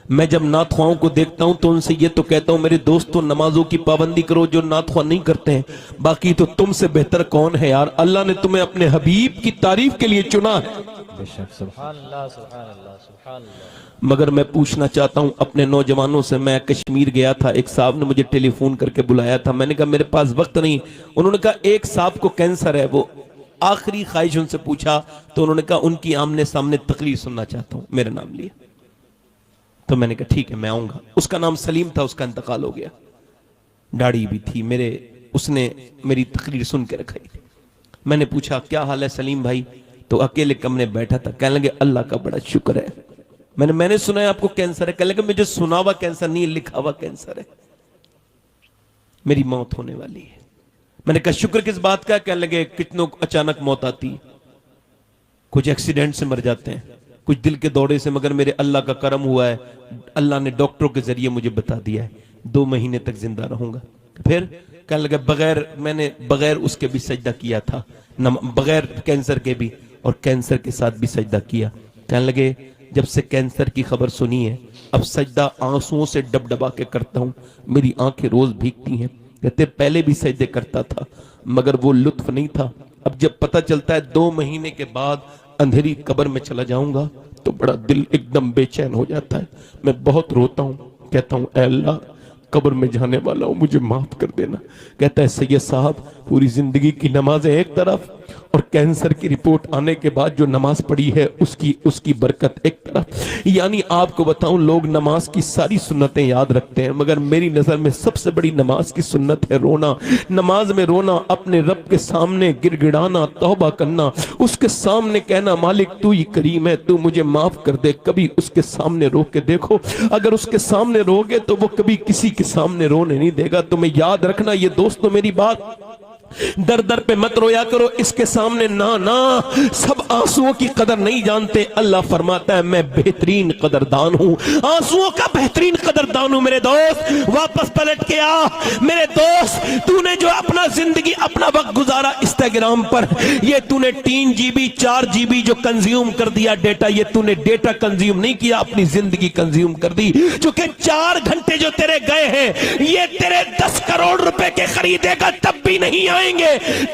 [SPEAKER 1] मैं जब नातख्वाओं को देखता हूं तो उनसे ये तो कहता हूं मेरे दोस्तों नमाजों की पाबंदी करो जो नातख्वा नहीं करते हैं, बाकी तो तुमसे बेहतर कौन है यार? अल्लाह ने तुम्हें अपने हबीब की तारीफ के लिए चुना है।
[SPEAKER 2] सुभान अल्लाह, सुभान अल्लाह, सुभान अल्लाह।
[SPEAKER 1] मगर मैं पूछना चाहता हूं अपने नौजवानों से, मैं कश्मीर गया था, एक साहब ने मुझे टेलीफोन करके बुलाया था, मैंने कहा मेरे पास वक्त नहीं। उन्होंने कहा एक साहब को कैंसर है, वो आखिरी ख्वाहिश उनसे पूछा तो उन्होंने कहा उनकी आमने सामने तकरीर सुनना चाहता हूं, मेरा नाम लिया। तो मैंने कहा ठीक है मैं आऊंगा। उसका नाम सलीम था, उसका इंतकाल हो गया, दाढ़ी भी थी मेरे, उसने मेरी तकरीर सुन के रखाई थी। मैंने पूछा क्या हाल है सलीम भाई, तो अकेले कमरे बैठा था, कहने लगे अल्लाह का बड़ा शुक्र है। मैंने सुना है आपको कैंसर है, कहने लगे मुझे सुना हुआ कैंसर नहीं, लिखा हुआ कैंसर है, मेरी मौत होने वाली है। मैंने कहा शुक्र किस बात का, कहने लगे कितनों अचानक मौत आती है, कुछ एक्सीडेंट से मर जाते हैं, कुछ दिल के दौरे से, मगर मेरे अल्लाह का करम हुआ है, अल्लाह ने डॉक्टरों के जरिए मुझे बता दिया है 2 महीने तक जिंदा रहूंगा। फिर कहने लगे मैंने बगैर उसके भी सजदा किया था, बगैर कैंसर के भी, और कैंसर के साथ भी सजदा किया। कहने लगे जब से कैंसर की खबर सुनी है अब सजदा आंसुओं से डबडबा के करता हूं, मेरी आंखें रोज भीगती हैं। कहते पहले भी सजदे करता था मगर वो लुत्फ नहीं था, अब जब पता चलता है 2 महीने के बाद अंधेरी कब्र में चला जाऊंगा तो बड़ा दिल एकदम बेचैन हो जाता है। मैं बहुत रोता हूं, कहता हूं ऐ अल्लाह कब्र में जाने वाला हूं, मुझे माफ कर देना। कहता है सैयद साहब पूरी जिंदगी की नमाजें एक तरफ और कैंसर की रिपोर्ट आने के बाद जो नमाज पढ़ी है उसकी बरकत एक तरफ। यानी आपको बताऊं लोग नमाज की सारी सुन्नतें याद रखते हैं मगर मेरी नजर में सबसे बड़ी नमाज की सुन्नत है रोना। नमाज में रोना, अपने रब के सामने गिड़गिड़ाना, तौबा करना, उसके सामने कहना मालिक तू ही करीम है, तू मुझे माफ कर दे। कभी उसके सामने रो के देखो, अगर उसके सामने रोगे तो वो कभी किसी के सामने रोने नहीं देगा। तुम्हें याद रखना ये दोस्तों मेरी बात, दर दर पे मत रोया करो इसके सामने, ना ना, सब आंसुओं की कदर नहीं जानते। अल्लाह फरमाता है मैं बेहतरीन कदरदान हूं, आंसुओं का बेहतरीन कदरदान हूं। मेरे दोस्त वापस पलट के आ, मेरे दोस्त तूने जो अपना जिंदगी अपना वक्त गुजारा इंस्टाग्राम पर, ये तूने 3 GB 4 GB जो कंज्यूम कर दिया डेटा, ये तूने डेटा कंज्यूम नहीं किया, अपनी जिंदगी कंज्यूम कर दी। चूंकि 4 घंटे जो तेरे गए हैं ये तेरे 10 करोड़ रुपए के खरीदेगा तब भी नहीं आएंगे।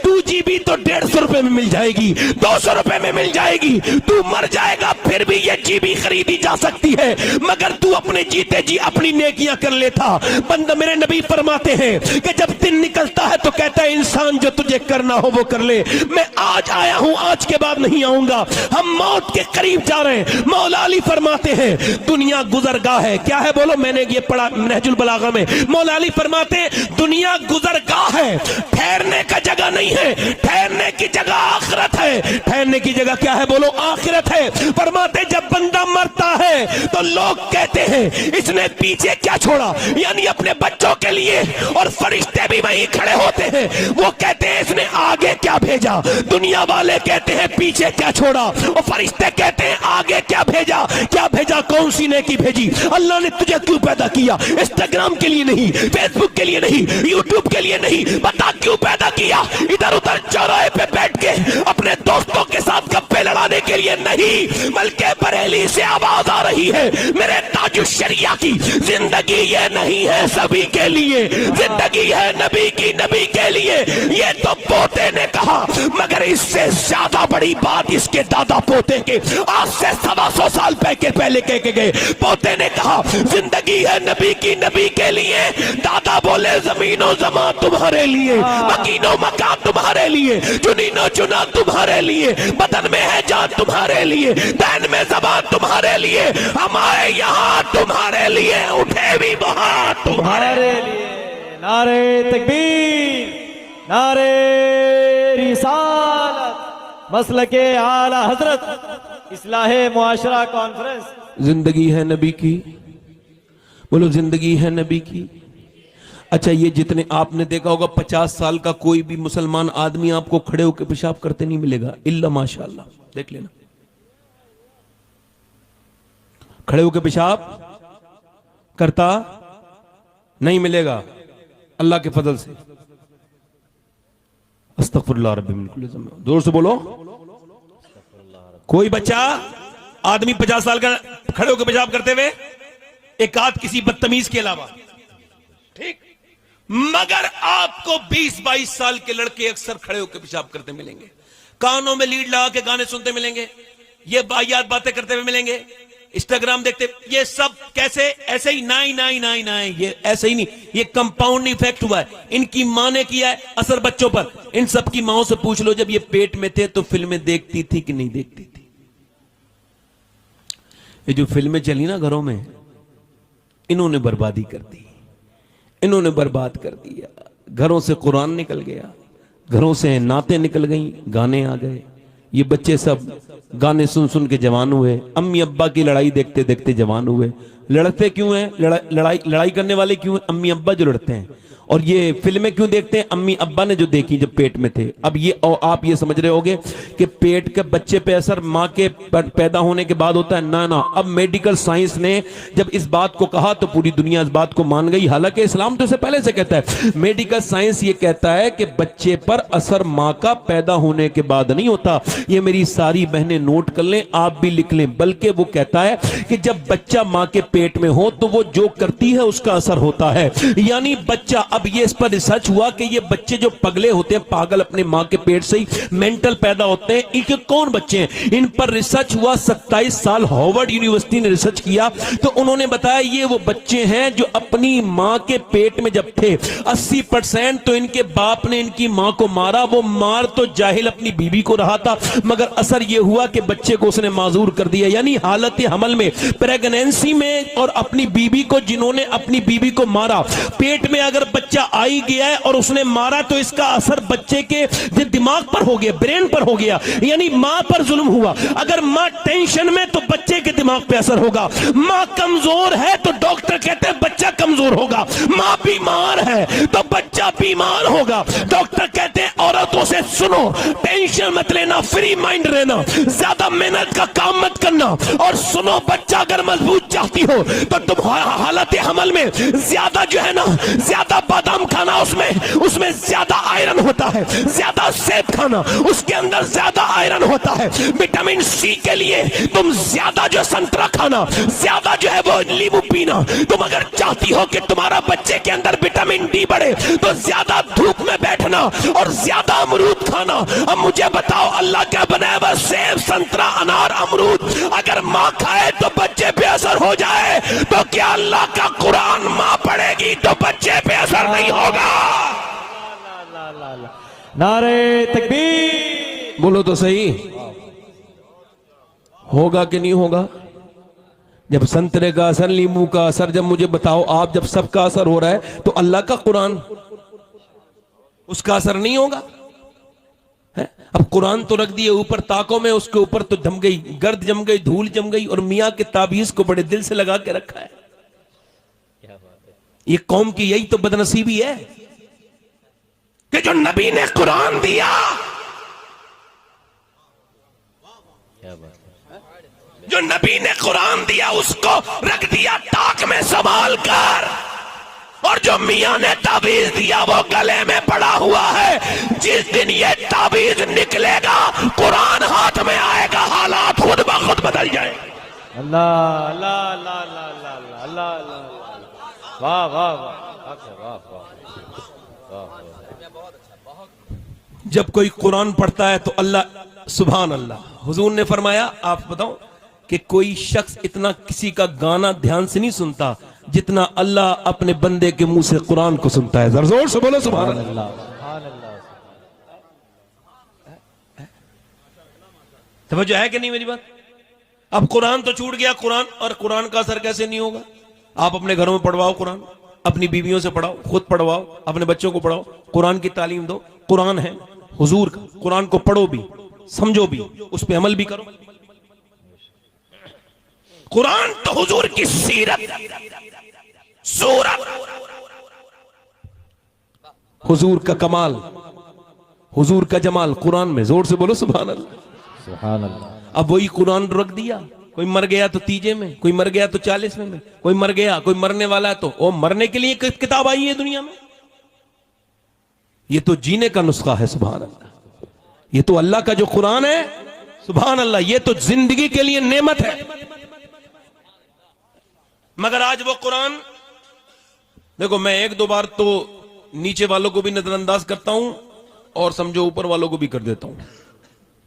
[SPEAKER 1] 2 GB तो 150 रुपए में मिल जाएगी, 200 रुपए में मिल जाएगी, तू मर जाएगा फिर भी ये GB खरीदी जा सकती है। मगर तू अपने जीते जी अपनी नेकियां कर लेता। बंदा मेरे नबी फरमाते हैं कि जब दिन निकलता है तो कहता है इंसान जो तुझे करना हो वो कर ले, मैं आज आया हूं आज के बाद नहीं आऊंगा। हम मौत के करीब जा रहे हैं। मौला अली फरमाते हैं दुनिया गुजरगाह है। क्या है बोलो, मैंने ये पढ़ा नहजुल बलागा में। मौला अली फरमाते हैं दुनिया गुजरगाह है, ठहरने का जगह नहीं है, ठहरने की जगह आखिरत है। ठहरने की जगह क्या है बोलो, आखिरत है। फरमाते जब बंदा मरता है तो लोग कहते हैं इसने पीछे क्या छोड़ा, यानी अपने बच्चों के लिए, और फरिश्ते भी वहीं खड़े होते हैं, वो कहते हैं इसने आगे क्या भेजा। दुनिया वाले कहते हैं पीछे क्या छोड़ा, और फरिश्ते कहते हैं आगे क्या भेजा। क्या भेजा, कौन सी नेकी भेजी। अल्लाह ने तुझे क्यों पैदा किया, इंस्टाग्राम के लिए नहीं, फेसबुक के लिए नहीं, यूट्यूब के लिए नहीं, बता क्यों पैदा किया। इधर उधर चौराहे पे बैठ के अपने दोस्तों के साथ गप्पे लड़ाने के लिए नहीं, बल्कि बरेली से आवाज आ रही है मेरे ताजुश्शरिया की, जिंदगी ये नहीं है सभी के लिए, जिंदगी है नबी की, नबी के लिए। ये तो पोते ने कहा, मगर इससे ज्यादा बड़ी बात इसके दादा पोते के आज से 125 साल पहले कह के गए। पोते ने कहा जिंदगी है नबी की, नबी के लिए। दादा बोले जमीनो जमा तुम्हारे लिए, मकीनो मकान तुम्हारे लिए, चुनीनो चुना तुम्हारे लिए, बदन में है जान तुम्हारे लिए, दैन में जबान तुम्हारे लिए, हम आए यहाँ तुम्हारे लिए, उठे भी वहां तुम्हारे
[SPEAKER 2] लिए। नारे तकबीर, नारे रिसालत, मसलके आला हजरत, इस्लाहे मुआशरा कॉन्फ्रेंस।
[SPEAKER 1] जिंदगी है नबी की, बोलो जिंदगी है नबी की। अच्छा ये जितने आपने देखा होगा 50 साल का कोई भी मुसलमान आदमी आपको खड़े होकर पेशाब करते नहीं मिलेगा, इल्ला माशाअल्लाह, देख लेना, खड़े होकर पेशाब करता नहीं मिलेगा अल्लाह के फजल से। अस्तगफिरुल्लाह रब्बी मिन कुल्ली ज़ंब, जोर से बोलो। कोई बच्चा आदमी 50 साल का खड़े होकर पेशाब करते हुए, एक आध किसी बदतमीज के अलावा, ठीक, मगर आपको 20-22 साल के लड़के अक्सर खड़े होकर पेशाब करते मिलेंगे, कानों में लीड लगा के गाने सुनते मिलेंगे, ये वाहियात बातें करते हुए मिलेंगे, इंस्टाग्राम देखते। ये सब कैसे, ऐसे ही नाई, ये ऐसे ही नहीं, ये कंपाउंड इफेक्ट हुआ है, इनकी मां ने किया है असर बच्चों पर। इन सब की माओं से पूछ लो जब ये पेट में थे तो फिल्में देखती थी कि नहीं देखती थी। ये जो फिल्में चली ना घरों में, इन्होंने बर्बादी कर दी, इन्होंने बर्बाद कर दिया। घरों से कुरान निकल गया, घरों से नाते निकल गई, गाने आ गए। ये बच्चे सब गाने सुन सुन के जवान हुए, अम्मी अब्बा की लड़ाई देखते देखते जवान हुए। लड़ते क्यों हैं? लड़ाई करने वाले क्यों हैं? अम्मी अब्बा जो लड़ते हैं। और ये फिल्में क्यों देखते हैं? अम्मी अब्बा ने जो देखी जब पेट में थे। अब ये और आप ये समझ रहे होगे कि पेट के बच्चे पे असर माँ के पैदा होने के बाद होता है? ना ना, अब मेडिकल साइंस ने जब इस बात को कहा तो पूरी दुनिया इस बात को मान गई। हालांकि इस्लाम तो इससे पहले से कहता है, मेडिकल साइंस ये कहता है कि बच्चे पर असर माँ का पैदा होने के बाद नहीं होता। ये मेरी सारी बहनें नोट कर लें, आप भी लिख लें। बल्कि वो कहता है कि जब बच्चा माँ के पेट में हो तो वो जो करती है उसका असर होता है। यानी बच्चा, अब ये इस पर रिसर्च हुआ कि ये बच्चे जो पगले होते हैं, पागल, अपने मां के पेट से ही मेंटल पैदा होते हैं, इनके कौन बच्चे हैं? इन पर रिसर्च हुआ। 27 साल हार्वर्ड यूनिवर्सिटी ने रिसर्च किया तो उन्होंने बताया ये वो बच्चे हैं जो अपनी मां के पेट में जब थे, 80% तो इनके बाप ने इनकी मां को मारा। वो मार तो जाहिल अपनी बीबी को रहा था, मगर असर ये हुआ कि बच्चे को उसने माजूर कर दिया। यानी हालत हमल में, प्रेगनेंसी में, और अपनी बीबी को, जिन्होंने अपनी बीबी को मारा, पेट में अगर बच्चा आई गया है और उसने मारा तो इसका असर बच्चे के दिमाग पर हो गया, ब्रेन पर हो गया। यानी मां पर जुल्म हुआ। अगर मां टेंशन में तो बच्चे के दिमाग पे असर होगा। मां कमजोर है तो डॉक्टर कहते हैं बच्चा कमजोर होगा। मां बीमार है तो बच्चा बीमार होगा। डॉक्टर कहते हैं औरतों से सुनो, टेंशन मत लेना, फ्री माइंड रहना, ज्यादा मेहनत का काम मत करना। और सुनो, बच्चा अगर मजबूत चाहती हो तो तुम हालत हमल में ज्यादा जो है ना, ज्यादा बादाम खाना, उसमें ज्यादा आयरन होता है। ज्यादा सेब खाना, उसके अंदर ज्यादा आयरन होता है। विटामिन सी के लिए तुम ज्यादा जो संतरा खाना, ज्यादा जो है वो नींबू पीना। तुम अगर चाहती हो कि तुम्हारा बच्चे के अंदर विटामिन डी बढ़े तो ज्यादा धूप में बैठना और ज्यादा अमरूद खाना। अब मुझे बताओ, अल्लाह क्या बनाया हुआ? सेब, संतरा, अनार, अमरूद। अगर माँ खाए तो बच्चे पे असर हो जाए, तो क्या अल्लाह का कुरान माँ पढ़ेगी तो बच्चे पे असर नहीं होगा?
[SPEAKER 2] नारे तकबीर,
[SPEAKER 1] बोलो तो सही, होगा कि नहीं होगा? जब संतरे का असर, नींबू का असर, जब मुझे बताओ आप, जब सबका असर हो रहा है तो अल्लाह का कुरान, उसका असर नहीं होगा? है? अब कुरान तो रख दिए ऊपर ताकों में, उसके ऊपर तो जम गई, गर्द जम गई, धूल जम गई, और मियाँ के ताबीज को बड़े दिल से लगा के रखा है। ये कौम की यही तो बदनसीबी है कि जो नबी ने कुरान दिया, जो नबी ने कुरान दिया उसको रख दिया ताक में संभाल कर, और जो मियां ने ताबीज दिया वो गले में पड़ा हुआ है। जिस दिन ये ताबीज निकलेगा, कुरान हाथ में आएगा, हालात खुद ब खुद बदल जाए।
[SPEAKER 2] अल्लाह अल्लाह अल्लाह अल्लाह अल्लाह अल्लाह, वाह वाह वाह वाह।
[SPEAKER 1] जब कोई कुरान पढ़ता है तो अल्लाह, सुभान अल्लाह। हुजूर ने फरमाया, आप बताओ कि कोई शख्स इतना किसी का गाना ध्यान से नहीं सुनता जितना अल्लाह अपने बंदे के मुंह से कुरान को सुनता है। जरा जोर से बोलो सुभान अल्लाह। समझ है कि नहीं मेरी बात? अब कुरान तो छूट गया, कुरान, और कुरान का असर कैसे नहीं होगा? आप अपने घरों में पढ़वाओ कुरान, अपनी बीवियों से पढ़ाओ, खुद पढ़वाओ, अपने बच्चों को पढ़ाओ, कुरान की तालीम दो। कुरान है हुजूर का, कुरान को पढ़ो भी, समझो भी, उस पर अमल भी करो। कुरान तो हुजूर की सीरत, सूरत, हुजूर का कमाल, हुजूर का जमाल कुरान में। जोर से बोलो सुभान अल्लाह,
[SPEAKER 2] सुभान अल्लाह।
[SPEAKER 1] अब वही कुरान रख दिया। कोई मर गया तो 30 में, कोई मर गया तो 40 में, कोई मर गया, कोई मरने वाला है तो वो मरने के लिए किताब आई है दुनिया में। ये तो जीने का नुस्खा है, सुभान अल्लाह। ये तो अल्लाह का जो कुरान है, सुभान अल्लाह, ये तो जिंदगी के लिए नेमत है। मगर आज वो कुरान, देखो मैं 1-2 बार तो नीचे वालों को भी नजरअंदाज करता हूं और समझो ऊपर वालों को भी कर देता हूं,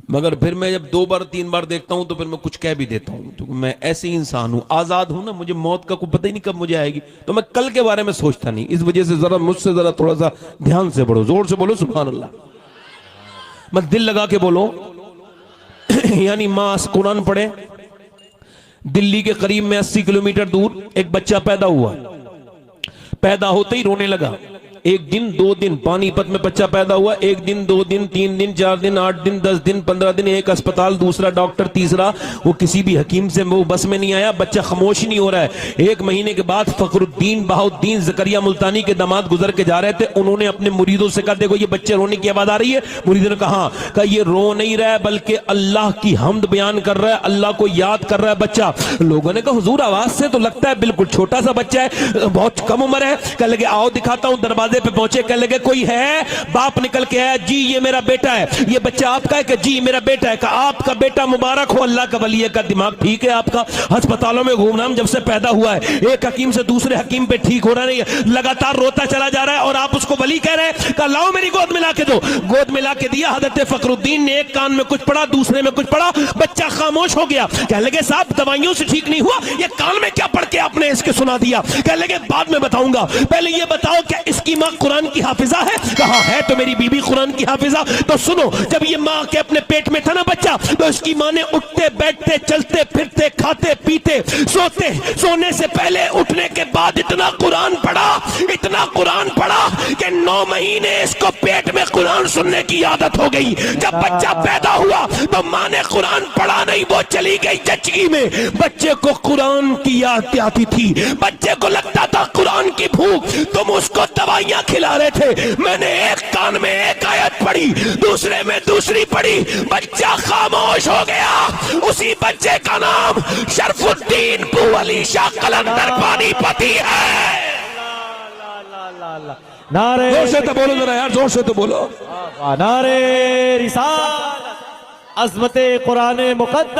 [SPEAKER 1] मगर फिर मैं जब 2 बार 3 बार देखता हूं तो फिर मैं कुछ कह भी देता हूं। तो मैं ऐसे ही इंसान हूं, आजाद हूं ना, मुझे मौत का कोई पता ही नहीं कब मुझे आएगी, तो मैं कल के बारे में सोचता नहीं। इस वजह से जरा मुझसे जरा थोड़ा सा ध्यान से पढ़ो, जोर से बोलो सुभान अल्लाह, मत दिल लगा के बोलो। यानी मां कुरान पढ़े, दिल्ली के करीब में 80 किलोमीटर दूर एक बच्चा पैदा हुआ। पैदा होते ही रोने लगा। एक दिन 2 दिन, पानीपत में बच्चा पैदा हुआ। 1 दिन 2 दिन 3 दिन 4 दिन 8 दिन 10 दिन 15 दिन, एक अस्पताल, दूसरा डॉक्टर, तीसरा, वो किसी भी हकीम से वो बस में नहीं आया। बच्चा खामोश ही नहीं हो रहा है। 1 महीने के बाद फखरुद्दीन बहाउद्दीन जकरिया मुल्तानी के दामाद गुजर के जा रहे थे। उन्होंने अपने मुरीदों से कहा, देखो ये बच्चे रोने की आवाज आ रही है। मुरीदों ने कहा ये रो नहीं रहा है बल्कि अल्लाह की हमद बयान कर रहा है, अल्लाह को याद कर रहा है बच्चा। लोगों ने कहा हुजूर आवाज से तो लगता है बिल्कुल छोटा सा बच्चा है, बहुत कम उम्र है। कह लगे आओ दिखाता हूं। दरवाजे पे पहुंचे, कह लगे कोई है? बाप निकल के आया, जी ये मेरा बेटा है। ये बच्चा आपका है? कि जी मेरा बेटा है। कहा आपका बेटा मुबारक हो, अल्लाह का वली है। का दिमाग ठीक है आपका? अस्पतालों में घूमना जब से पैदा हुआ है, एक हकीम से दूसरे हकीम पे ठीक हो रहा नहीं है, लगातार रोता चला जा रहा है और आप उसको वली कह रहे हैं। कहा लाओ मेरी गोद मिला के दो। गोद मिला के दिया। हजरत फखरुद्दीन ने एक कान में कुछ पढ़ा, दूसरे में कुछ पढ़ा। बच्चा खामोश हो गया। कह लगे साहब दवाइयों से ठीक नहीं हुआ, ये कान में क्या पढ़ के आपने इसके सुना दिया? कह लगे बाद में बताऊंगा, पहले ये बताओ क्या इसकी मां कुरान की हाफिजा है? कहा है तो मेरी बीबी कुरान की हाफिजा। तो सुनो, जब ये मां के अपने पेट में था ना बच्चा, तो इसकी मां ने उठते बैठते चलते फिरते खाते पीते सोते सोने से पहले उठने के बाद इतना कुरान पढ़ा कि 9 महीने इसको पेट में कुरान सुनने की आदत हो गई। जब बच्चा पैदा हुआ तो मां ने कुरान पढ़ा नहीं, वो चली गई जचगी में। बच्चे को कुरान की याद आती थी, बच्चे को लगता था कुरान की भूख। तुम उसको दवाइयां खिला रहे थे। मैंने एक कान में एक आयत पढ़ी, दूसरे में दूसरी पढ़ी, बच्चा खामोश हो गया। उसी बच्चे का नाम शरफुद्दीन बू अली शाह कलंदर पानीपती है।
[SPEAKER 2] नारे
[SPEAKER 1] जोर से तो बोलो जरा यार, जोर से तो बोलो।
[SPEAKER 2] नारे रिसालत, अज़मते कुरान मुक़द्दस।